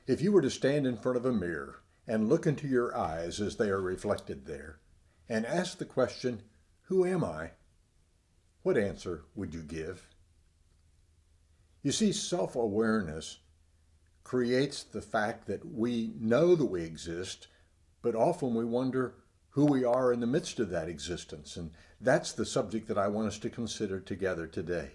If you were to stand in front of a mirror and look into your eyes as they are reflected there, and ask the question, "Who am I?" what answer would you give? You see, self-awareness creates the fact that we know that we exist, but often we wonder who we are in the midst of that existence. And that's the subject that I want us to consider together today.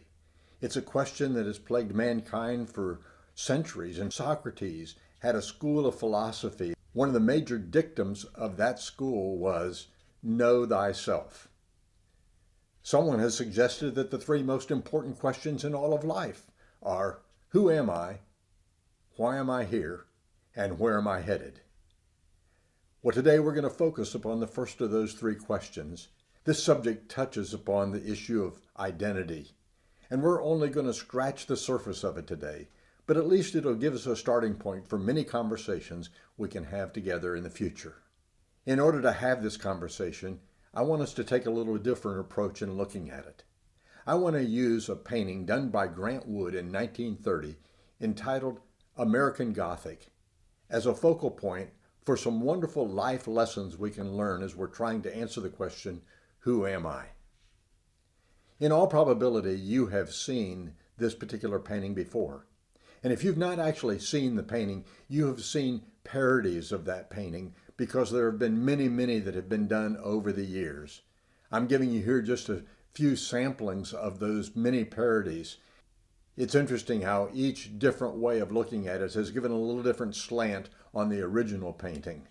It's a question that has plagued mankind for centuries, and Socrates had a school of philosophy. One of the major dictums of that school was, know thyself. Someone has suggested that the three most important questions in all of life are, who am I? Why am I here? And where am I headed? Well, today we're going to focus upon the first of those three questions. This subject touches upon the issue of identity, and we're only going to scratch the surface of it today, but at least it'll give us a starting point for many conversations we can have together in the future. In order to have this conversation, I want us to take a little different approach in looking at it. I want to use a painting done by Grant Wood in 1930 entitled American Gothic as a focal point for some wonderful life lessons we can learn as we're trying to answer the question, who am I? In all probability, you have seen this particular painting before. And if you've not actually seen the painting, you have seen parodies of that painting because there have been many, many that have been done over the years. I'm giving you here just a few samplings of those many parodies. It's interesting how each different way of looking at it has given a little different slant on the original painting.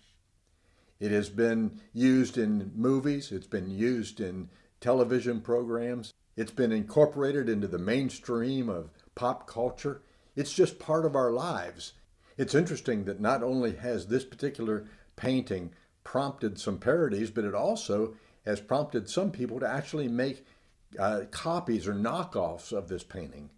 It has been used in movies, it's been used in television programs, it's been incorporated into the mainstream of pop culture. It's just part of our lives. It's interesting that not only has this particular painting prompted some parodies, but it also has prompted some people to actually make copies or knockoffs of this painting.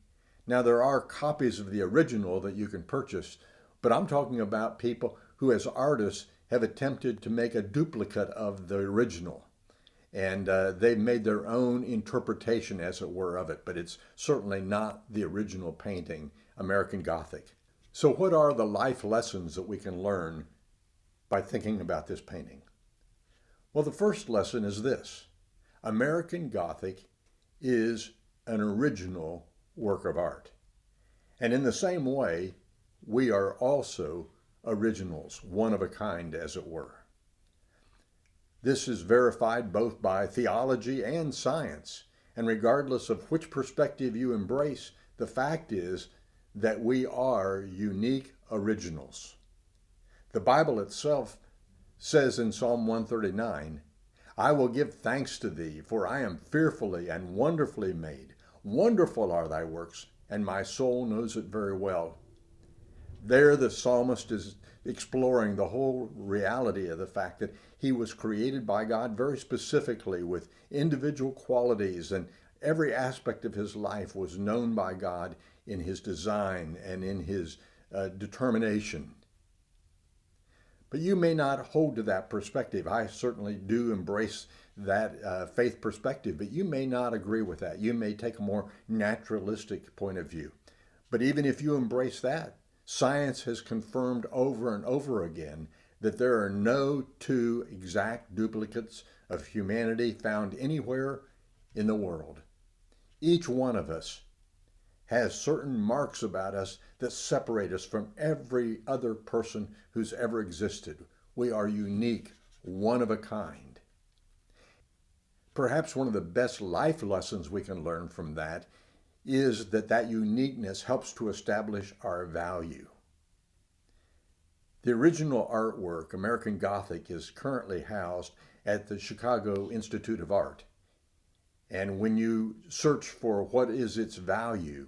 Now, there are copies of the original that you can purchase, but I'm talking about people who, as artists, have attempted to make a duplicate of the original. And they've made their own interpretation, as it were, of it, but it's certainly not the original painting, American Gothic. So what are the life lessons that we can learn by thinking about this painting? Well, the first lesson is this. American Gothic is an original work of art. And in the same way, we are also originals, one of a kind, as it were. This is verified both by theology and science. And regardless of which perspective you embrace, the fact is that we are unique originals. The Bible itself says in Psalm 139, I will give thanks to thee, for I am fearfully and wonderfully made. Wonderful are thy works, and my soul knows it very well. There the psalmist is exploring the whole reality of the fact that he was created by God very specifically with individual qualities, and every aspect of his life was known by God in his design and in his determination. But you may not hold to that perspective. I certainly do embrace that faith perspective, but you may not agree with that. You may take a more naturalistic point of view. But even if you embrace that, science has confirmed over and over again that there are no two exact duplicates of humanity found anywhere in the world. Each one of us has certain marks about us that separate us from every other person who's ever existed. We are unique, one of a kind. Perhaps one of the best life lessons we can learn from that is that uniqueness helps to establish our value. The original artwork, American Gothic, is currently housed at the Chicago Institute of Art. And when you search for what is its value,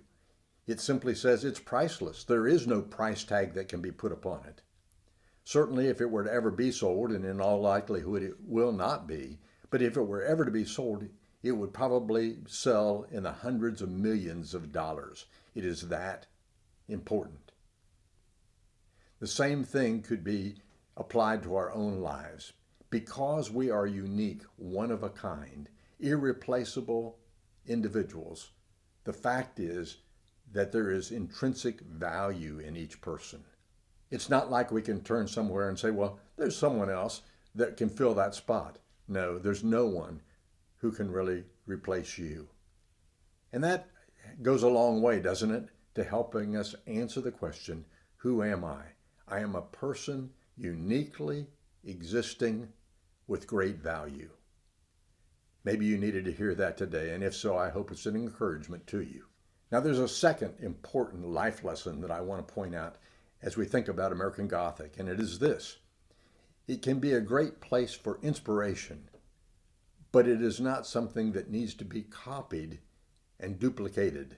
it simply says it's priceless. There is no price tag that can be put upon it. Certainly, if it were to ever be sold, and in all likelihood it will not be, but if it were ever to be sold, it would probably sell in the hundreds of millions of dollars. It is that important. The same thing could be applied to our own lives. Because we are unique, one of a kind, irreplaceable individuals, the fact is that there is intrinsic value in each person. It's not like we can turn somewhere and say, well, there's someone else that can fill that spot. No, there's no one who can really replace you. And that goes a long way, doesn't it, to helping us answer the question, who am I? I am a person uniquely existing with great value. Maybe you needed to hear that today, and if so, I hope it's an encouragement to you. Now, there's a second important life lesson that I want to point out as we think about American Gothic, and it is this. It can be a great place for inspiration, but it is not something that needs to be copied and duplicated.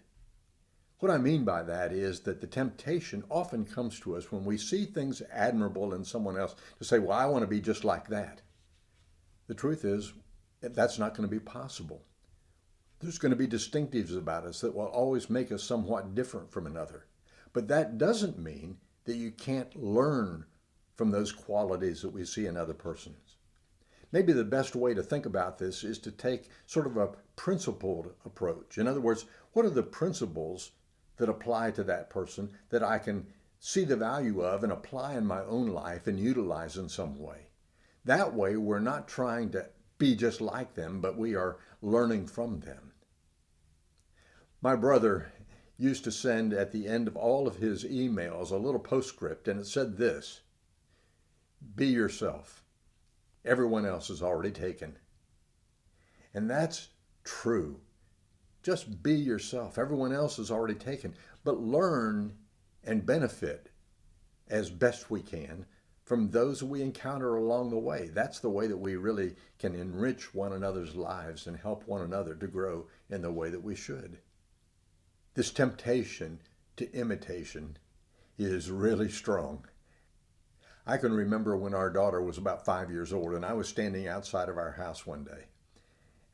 What I mean by that is that the temptation often comes to us when we see things admirable in someone else to say, well, I want to be just like that. The truth is, that's not going to be possible. There's going to be distinctives about us that will always make us somewhat different from another. But that doesn't mean that you can't learn from those qualities that we see in other persons. Maybe the best way to think about this is to take sort of a principled approach. In other words, what are the principles that apply to that person that I can see the value of and apply in my own life and utilize in some way? That way, we're not trying to be just like them, but we are learning from them. My brother used to send at the end of all of his emails a little postscript, and it said this: be yourself. Everyone else is already taken. And that's true. Just be yourself. Everyone else is already taken. But learn and benefit as best we can from those we encounter along the way. That's the way that we really can enrich one another's lives and help one another to grow in the way that we should. This temptation to imitation is really strong. I can remember when our daughter was about 5 years old, and I was standing outside of our house one day.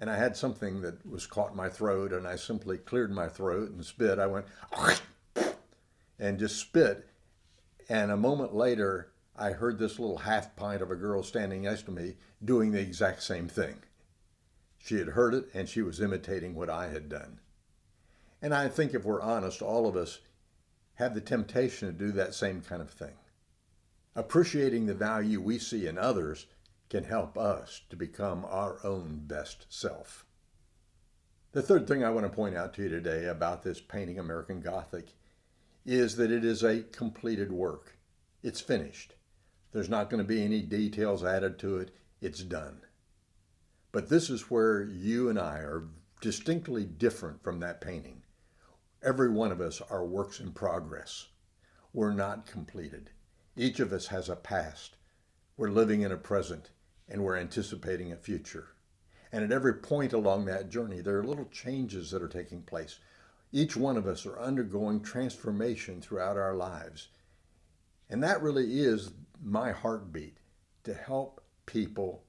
And I had something that was caught in my throat, and I simply cleared my throat and spit. I went, and just spit. And a moment later, I heard this little half pint of a girl standing next to me doing the exact same thing. She had heard it, and she was imitating what I had done. And I think if we're honest, all of us have the temptation to do that same kind of thing. Appreciating the value we see in others can help us to become our own best self. The third thing I want to point out to you today about this painting, American Gothic, is that it is a completed work. It's finished. There's not going to be any details added to it. It's done. But this is where you and I are distinctly different from that painting. Every one of us are works in progress. We're not completed. Each of us has a past. We're living in a present, and we're anticipating a future. And at every point along that journey, there are little changes that are taking place. Each one of us are undergoing transformation throughout our lives. And that really is my heartbeat, to help people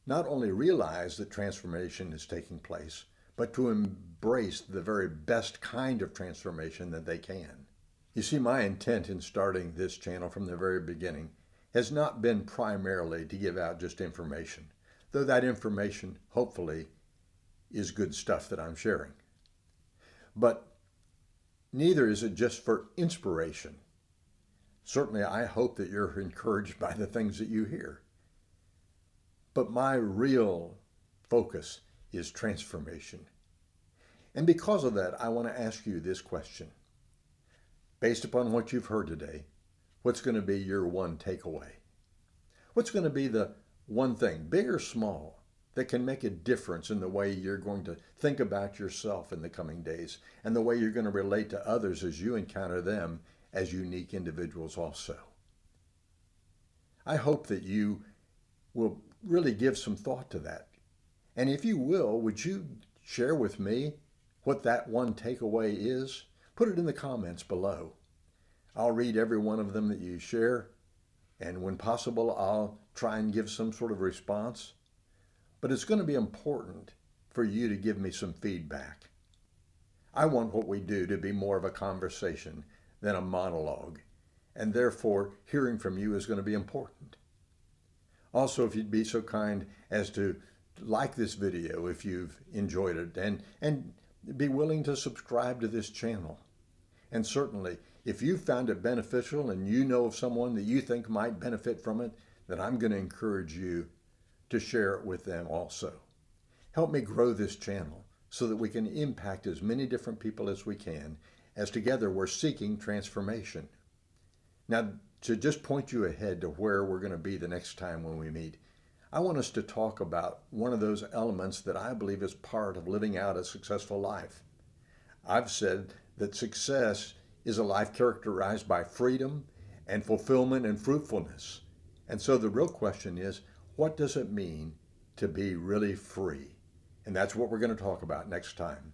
not only realize that transformation is taking place, but to embrace the very best kind of transformation that they can. You see, my intent in starting this channel from the very beginning has not been primarily to give out just information, though that information, hopefully, is good stuff that I'm sharing. But neither is it just for inspiration. Certainly, I hope that you're encouraged by the things that you hear. But my real focus is transformation. And because of that, I want to ask you this question. Based upon what you've heard today, what's going to be your one takeaway? What's going to be the one thing, big or small, that can make a difference in the way you're going to think about yourself in the coming days and the way you're going to relate to others as you encounter them as unique individuals also? I hope that you will really give some thought to that. And if you will, would you share with me what that one takeaway is? Put it in the comments below. I'll read every one of them that you share, and when possible, I'll try and give some sort of response. But it's going to be important for you to give me some feedback. I want what we do to be more of a conversation than a monologue, and therefore hearing from you is going to be important. Also, if you'd be so kind as to like this video if you've enjoyed it, and be willing to subscribe to this channel. And certainly, If you found it beneficial and you know of someone that you think might benefit from it, then I'm going to encourage you to share it with them also. Help me grow this channel so that we can impact as many different people as we can, as together we're seeking transformation. Now, to just point you ahead to where we're going to be the next time when we meet, I want us to talk about one of those elements that I believe is part of living out a successful life. I've said that success is a life characterized by freedom and fulfillment and fruitfulness. And so the real question is, what does it mean to be really free? And that's what we're going to talk about next time.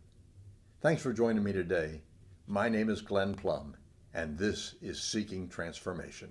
Thanks for joining me today. My name is Glenn Plum, and this is Seeking Transformation.